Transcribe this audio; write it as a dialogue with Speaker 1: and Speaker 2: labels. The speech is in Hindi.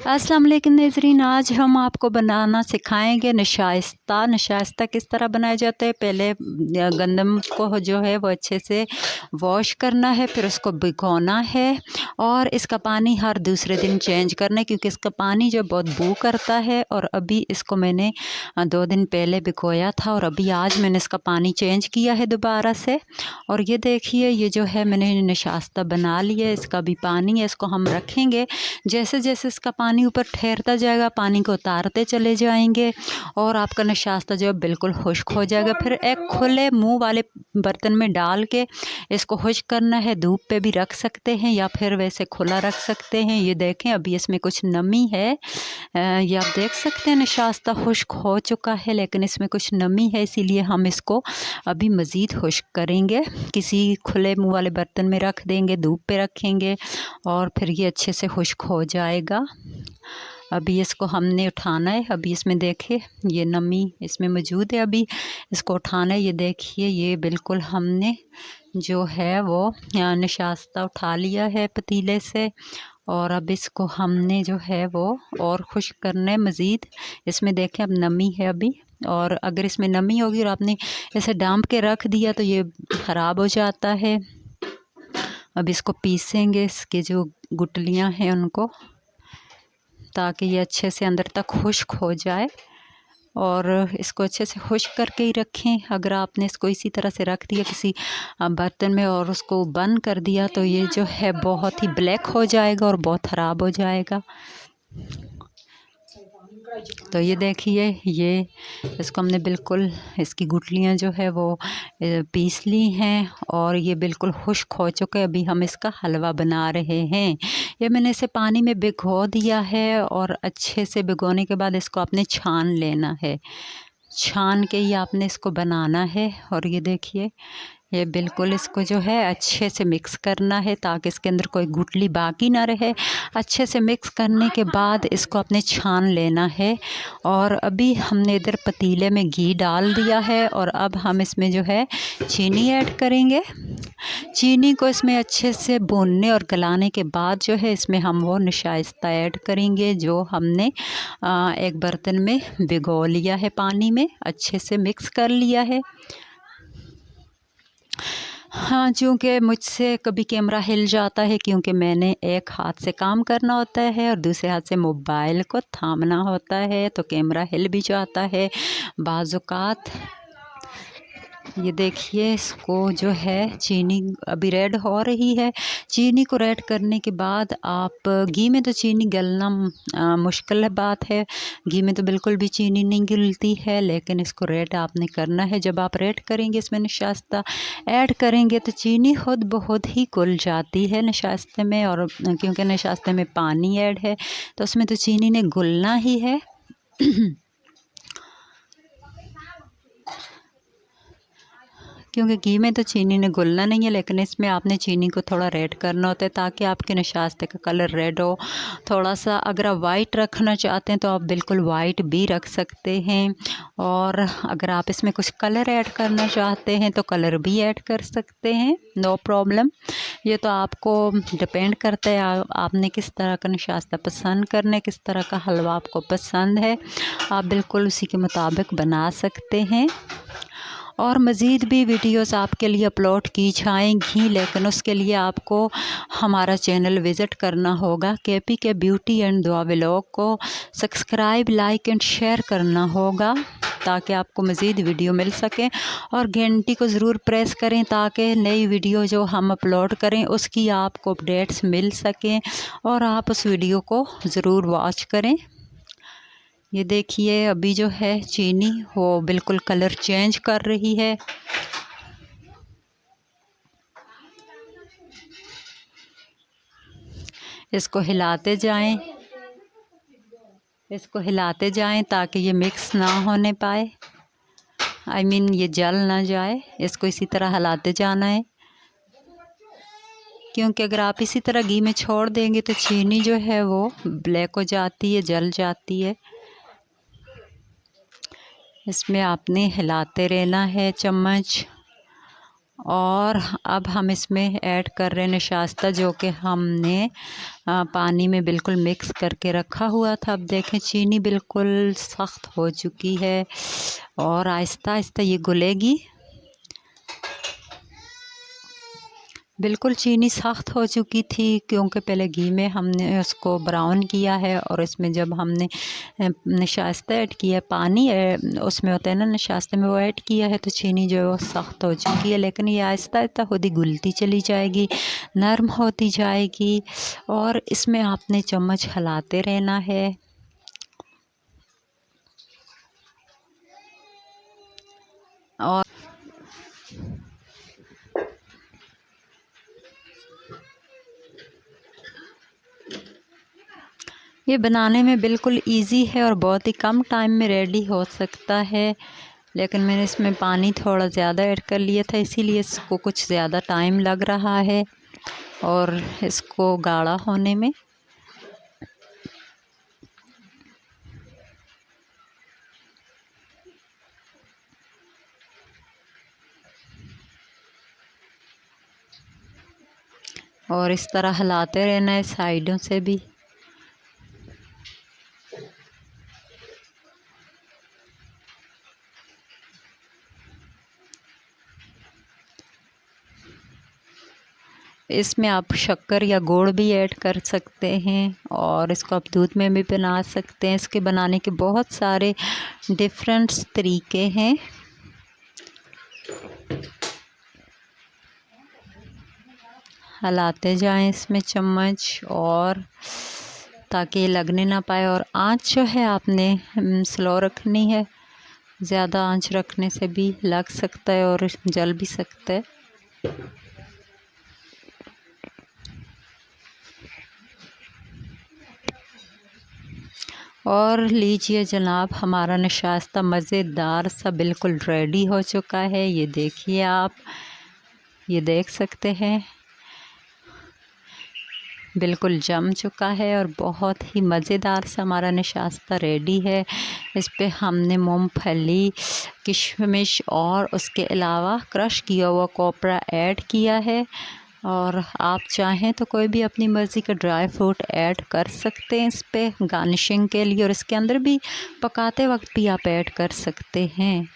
Speaker 1: अस्सलाम वालेकुम नाज़रीन, आज हम आपको बनाना सिखाएंगे नशाइस्ता। नशाइस्ता किस तरह बनाया जाता है। पहले गंदम को जो है वो अच्छे से वॉश करना है, फिर उसको भिगोना है और इसका पानी हर दूसरे दिन चेंज करना है, क्योंकि इसका पानी जो बहुत बू करता है। और अभी इसको मैंने 2 दिन पहले भिगोया था और अभी आज मैंने इसका पानी चेंज किया है दोबारा से। और ये देखिए, ये जो है मैंने नशाइस्ता बना लिया है। इसका भी पानी है, इसको हम रखेंगे। जैसे जैसे इसका पानी ऊपर ठहरता जाएगा, पानी को उतारते चले जाएंगे और आपका नशास्ता जो है बिल्कुल खुश्क हो जाएगा। फिर एक खुले मुंह वाले बर्तन में डाल के इसको खुश्क करना है। धूप पे भी रख सकते हैं या फिर वैसे खुला रख सकते हैं। ये देखें, अभी इसमें कुछ नमी है। ये आप देख सकते हैं नशास्ता खुश्क हो चुका है, लेकिन इसमें कुछ नमी है, इसीलिए हम इसको अभी मज़ीद खुश्क करेंगे। किसी खुले मुंह वाले बर्तन में रख देंगे, धूप पे रखेंगे और फिर ये अच्छे से खुश्क हो जाएगा। अभी इसको हमने उठाना है। अभी इसमें देखिए ये नमी इसमें मौजूद है, अभी इसको उठाना है। ये देखिए, ये बिल्कुल हमने जो है वो नशास्ता उठा लिया है पतीले से। और अब इसको हमने जो है वो और खुश्क करना है मज़ीद। इसमें देखें अब नमी है अभी, और अगर इसमें नमी होगी और आपने इसे डांप के रख दिया तो ये ख़राब हो जाता है। अब इसको पीसेंगे, इसके जो गुठलियाँ हैं उनको, ताकि ये अच्छे से अंदर तक खुश्क हो जाए। और इसको अच्छे से खुश्क करके ही रखें। अगर आपने इसको इसी तरह से रख दिया किसी बर्तन में और उसको बंद कर दिया तो ये जो है बहुत ही ब्लैक हो जाएगा और बहुत ख़राब हो जाएगा। तो ये देखिए, ये इसको हमने बिल्कुल इसकी गुठलियाँ जो है वो पीस ली हैं और ये बिल्कुल खुश्क हो चुके हैं। अभी हम इसका हलवा बना रहे हैं। ये मैंने इसे पानी में भिगो दिया है और अच्छे से भिगोने के बाद इसको आपने छान लेना है। छान के ही आपने इसको बनाना है। और ये देखिए, ये बिल्कुल इसको जो है अच्छे से मिक्स करना है ताकि इसके अंदर कोई गुठली बाकी ना रहे। अच्छे से मिक्स करने के बाद इसको अपने छान लेना है। और अभी हमने इधर पतीले में घी डाल दिया है और अब हम इसमें जो है चीनी ऐड करेंगे। चीनी को इसमें अच्छे से भूनने और गलाने के बाद जो है इसमें हम वो नशाइस्ता ऐड करेंगे जो हमने एक बर्तन में भिगो लिया है, पानी में अच्छे से मिक्स कर लिया है। हाँ, चूँकि मुझसे कभी कैमरा हिल जाता है, क्योंकि मैंने एक हाथ से काम करना होता है और दूसरे हाथ से मोबाइल को थामना होता है, तो कैमरा हिल भी जाता है बाज़-औक़ात। ये देखिए, इसको जो है चीनी अभी रेड हो रही है। चीनी को रेड करने के बाद आप घी में तो चीनी गलना मुश्किल बात है। घी में तो बिल्कुल भी चीनी नहीं घुलती है, लेकिन इसको रेड आपने करना है। जब आप रेड करेंगे, इसमें नशास्ता ऐड करेंगे तो चीनी खुद बहुत ही घुल जाती है नशास्ते में। और क्योंकि नशास्ते में पानी ऐड है तो उसमें तो चीनी ने घुलना ही है। क्योंकि घी में तो चीनी ने घुलना नहीं है, लेकिन इसमें आपने चीनी को थोड़ा रेड करना होता है ताकि आपके नशास्ते का कलर रेड हो। थोड़ा सा अगर आप वाइट रखना चाहते हैं तो आप बिल्कुल वाइट भी रख सकते हैं। और अगर आप इसमें कुछ कलर ऐड करना चाहते हैं तो कलर भी ऐड कर सकते हैं, नो प्रॉब्लम। ये तो आपको डिपेंड करता है आपने किस तरह का नशास्ता पसंद करना है, किस तरह का हलवा आपको पसंद है। आप बिल्कुल उसी के मुताबिक बना सकते हैं। और मज़ीद भी वीडियोस आपके लिए अपलोड की जाएंगी, लेकिन उसके लिए आपको हमारा चैनल विज़िट करना होगा। KPK ब्यूटी एंड दुआ व्लॉग को सब्सक्राइब, लाइक एंड शेयर करना होगा ताकि आपको मज़ीद वीडियो मिल सके। और घंटी को ज़रूर प्रेस करें ताकि नई वीडियो जो हम अपलोड करें उसकी आपको अपडेट्स मिल सकें और आप उस वीडियो को ज़रूर वॉच करें। ये देखिए, अभी जो है चीनी वो बिल्कुल कलर चेंज कर रही है। इसको हिलाते जाएं, इसको हिलाते जाएं ताकि ये मिक्स ना होने पाए, ये जल ना जाए। इसको इसी तरह हिलाते जाना है, क्योंकि अगर आप इसी तरह घी में छोड़ देंगे तो चीनी जो है वो ब्लैक हो जाती है, जल जाती है। इसमें आपने हिलाते रहना है चम्मच, और अब हम इसमें ऐड कर रहे हैं निशास्ता, जो कि हमने पानी में बिल्कुल मिक्स करके रखा हुआ था। अब देखें चीनी बिल्कुल सख्त हो चुकी है और आहिस्ता आहिस्ता ये घुलेगी। बिल्कुल चीनी सख्त हो चुकी थी क्योंकि पहले घी में हमने उसको ब्राउन किया है, और इसमें जब हमने नशास्ता ऐड किया, पानी उसमें होता है ना नशास्ते में, वो ऐड किया है, तो चीनी जो है वो सख्त हो चुकी है। लेकिन ये आहिस्ता आहिस्ता खुद ही घुलती चली जाएगी, नरम होती जाएगी, और इसमें आपने चम्मच हिलाते रहना है। और ये बनाने में बिल्कुल इजी है और बहुत ही कम टाइम में रेडी हो सकता है, लेकिन मैंने इसमें पानी थोड़ा ज़्यादा ऐड कर लिया था, इसीलिए इसको कुछ ज़्यादा टाइम लग रहा है और इसको गाढ़ा होने में। और इस तरह हिलाते रहना है साइडों से भी। इसमें आप शक्कर या गुड़ भी ऐड कर सकते हैं, और इसको आप दूध में भी बना सकते हैं। इसके बनाने के बहुत सारे डिफरेंट तरीके हैं। हिलाते जाएं इसमें चम्मच, और ताकि ये लगने ना पाए। और आँच जो है आपने स्लो रखनी है, ज़्यादा आँच रखने से भी लग सकता है और जल भी सकता है। और लीजिए जनाब, हमारा नशास्ता मज़ेदार सा बिल्कुल रेडी हो चुका है। ये देखिए, आप ये देख सकते हैं, बिल्कुल जम चुका है और बहुत ही मज़ेदार सा हमारा नशास्ता रेडी है। इस पे हमने मूंगफली, किशमिश और उसके अलावा क्रश किया हुआ कोपरा ऐड किया है, और आप चाहें तो कोई भी अपनी मर्ज़ी का ड्राई फ्रूट ऐड कर सकते हैं इस पे गार्निशिंग के लिए, और इसके अंदर भी पकाते वक्त भी आप ऐड कर सकते हैं।